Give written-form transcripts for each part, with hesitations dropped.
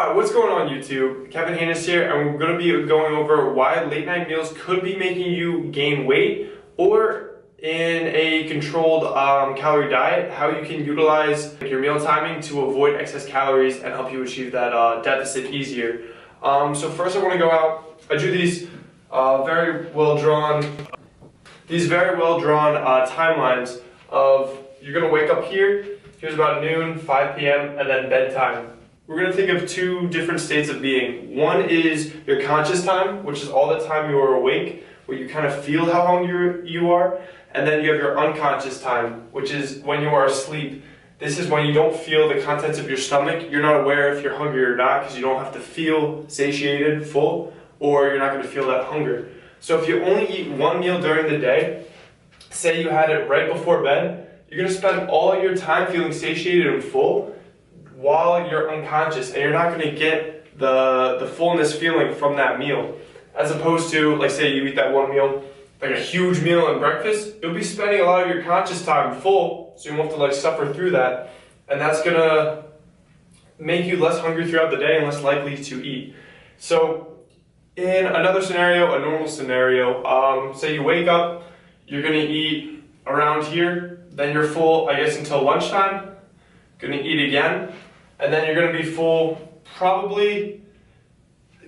Alright, what's going on YouTube? Kevin Haynes here, and we're going to be going over why late night meals could be making you gain weight, or in a controlled calorie diet, how you can utilize your meal timing to avoid excess calories and help you achieve that deficit easier. So first I want to go out, I do these very well drawn timelines of you're going to wake up here's about noon, 5 p.m, and then bedtime. We're going to think of two different states of being. One is your conscious time, which is all the time you are awake, where you kind of feel how hungry you are. And then you have your unconscious time, which is when you are asleep. This is when you don't feel the contents of your stomach. You're not aware if you're hungry or not, because you don't have to feel satiated, full, or you're not going to feel that hunger. So if you only eat one meal during the day, say you had it right before bed, you're going to spend all your time feeling satiated and full while you're unconscious, and you're not going to get the fullness feeling from that meal. As opposed to, like, say you eat that one meal, like a huge meal and breakfast, you'll be spending a lot of your conscious time full, so you won't have to suffer through that, and that's going to make you less hungry throughout the day and less likely to eat. So in another scenario, a normal scenario, say you wake up, you're going to eat around here, then you're full, I guess, until lunchtime, going to eat again, and then you're going to be full probably,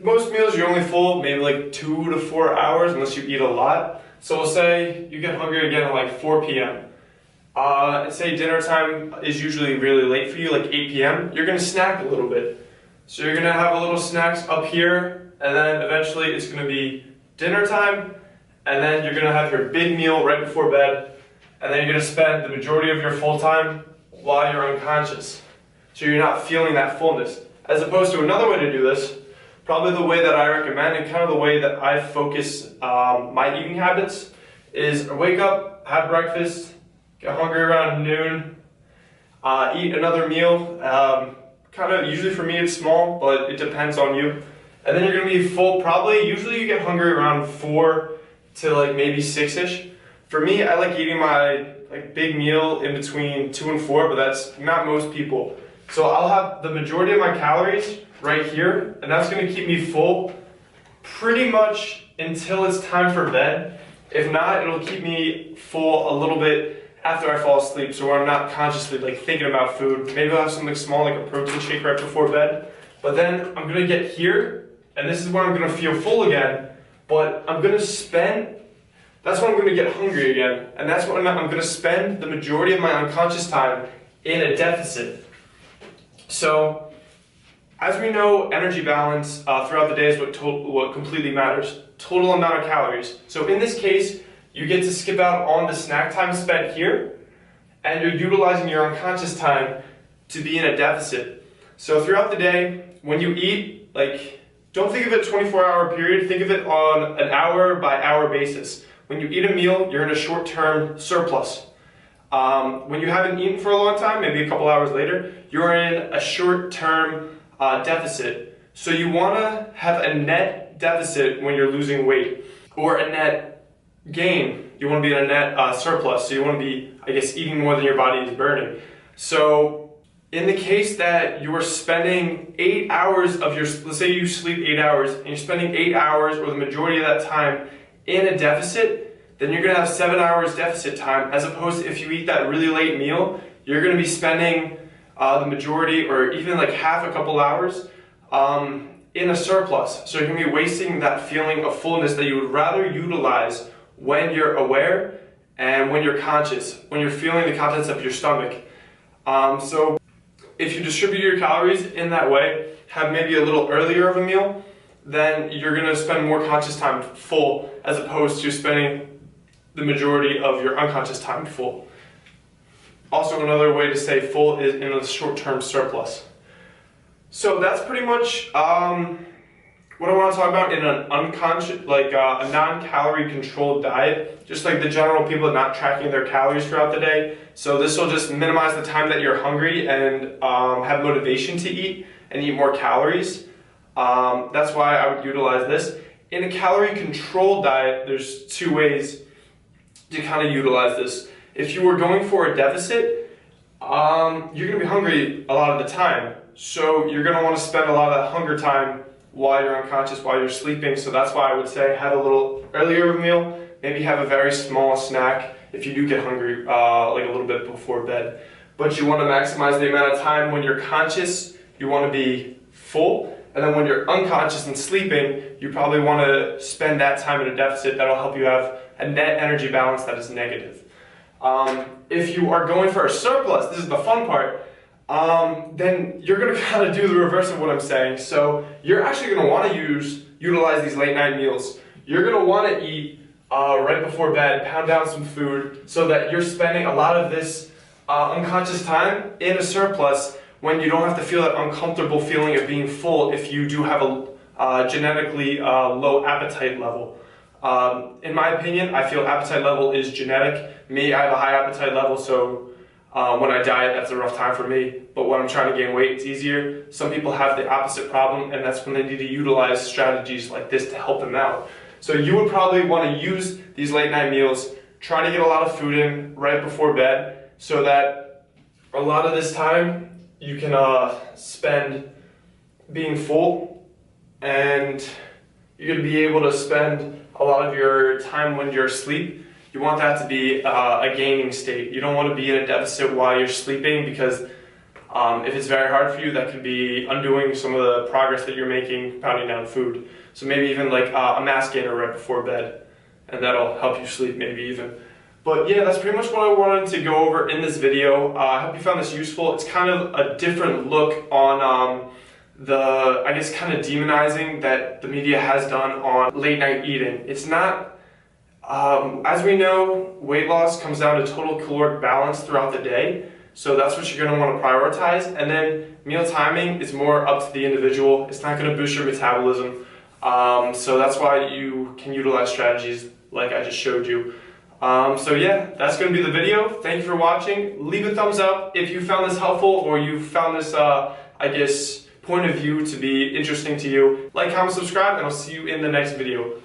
most meals you're only full maybe like 2 to 4 hours unless you eat a lot. So we'll say you get hungry again at like 4 p.m. Say dinner time is usually really late for you, like 8 p.m. You're going to snack a little bit. So you're going to have a little snacks up here, and then eventually it's going to be dinner time, and then you're going to have your big meal right before bed, and then you're going to spend the majority of your full time while you're unconscious. So you're not feeling that fullness. As opposed to another way to do this, probably the way that I recommend and kind of the way that I focus my eating habits is wake up, have breakfast, get hungry around noon, eat another meal. Kind of, usually for me it's small, but it depends on you. And then you're going to be full probably, usually you get hungry around 4 to like maybe 6-ish. For me, I like eating my big meal in between 2 and 4, but that's not most people. So I'll have the majority of my calories right here, and that's going to keep me full pretty much until it's time for bed. If not, it'll keep me full a little bit after I fall asleep, so I'm not consciously thinking about food. Maybe I'll have something small like a protein shake right before bed, but then I'm going to get here, and this is when I'm going to feel full again, but I'm going to spend, that's when I'm going to get hungry again, and that's when I'm going to spend the majority of my unconscious time in a deficit. So, as we know, energy balance throughout the day is what completely matters. Total amount of calories. So in this case, you get to skip out on the snack time spent here, and you're utilizing your unconscious time to be in a deficit. So throughout the day, when you eat, don't think of it 24-hour period, think of it on an hour-by-hour basis. When you eat a meal, you're in a short-term surplus. When you haven't eaten for a long time, maybe a couple hours later, you're in a short-term deficit. So you want to have a net deficit when you're losing weight, or a net gain. You want to be in a net surplus, so you want to be, I guess, eating more than your body is burning. So in the case that you are spending 8 hours of your, let's say you sleep 8 hours, and you're spending 8 hours or the majority of that time in a deficit, then you're going to have 7 hours deficit time, as opposed to if you eat that really late meal, you're going to be spending the majority or even half a couple hours in a surplus. So you're going to be wasting that feeling of fullness that you would rather utilize when you're aware and when you're conscious, when you're feeling the contents of your stomach. So if you distribute your calories in that way, have maybe a little earlier of a meal, then you're going to spend more conscious time full, as opposed to spending the majority of your unconscious time full. Also, another way to say full is in a short-term surplus. So that's pretty much what I want to talk about in an unconscious, a non-calorie controlled diet. Just the general people not tracking their calories throughout the day. So this will just minimize the time that you're hungry and have motivation to eat and eat more calories. That's why I would utilize this. In a calorie controlled diet, there's 2 ways to kind of utilize this. If you were going for a deficit, you're going to be hungry a lot of the time. So you're going to want to spend a lot of that hunger time while you're unconscious, while you're sleeping. So that's why I would say have a little earlier of a meal, maybe have a very small snack if you do get hungry, like a little bit before bed. But you want to maximize the amount of time when you're conscious, you want to be full. And then when you're unconscious and sleeping, you probably want to spend that time in a deficit. That'll help you have a net energy balance that is negative. If you are going for a surplus, this is the fun part, then you're going to kind of do the reverse of what I'm saying. So you're actually going to want to utilize these late night meals. You're going to want to eat right before bed, pound down some food, so that you're spending a lot of this unconscious time in a surplus when you don't have to feel that uncomfortable feeling of being full if you do have a genetically low appetite level. In my opinion, I feel appetite level is genetic. Me, I have a high appetite level, so when I diet, that's a rough time for me. But when I'm trying to gain weight, it's easier. Some people have the opposite problem, and that's when they need to utilize strategies like this to help them out. So you would probably want to use these late night meals, try to get a lot of food in right before bed, so that a lot of this time you can spend being full, and you're going to be able to spend a lot of your time when you're asleep. You want that to be a gaining state. You don't want to be in a deficit while you're sleeping, because if it's very hard for you, that could be undoing some of the progress that you're making pounding down food. So maybe even like a mass gainer right before bed, and that'll help you sleep maybe even. But yeah, that's pretty much what I wanted to go over in this video. I hope you found this useful. It's kind of a different look on the, I guess, kind of demonizing that the media has done on late night eating. It's not, as we know, weight loss comes down to total caloric balance throughout the day. So that's what you're going to want to prioritize. And then meal timing is more up to the individual. It's not going to boost your metabolism. So that's why you can utilize strategies like I just showed you. So yeah, that's going to be the video. Thank you for watching. Leave a thumbs up if you found this helpful, or you found this, I guess, point of view to be interesting to you. Like, comment, subscribe, and I'll see you in the next video.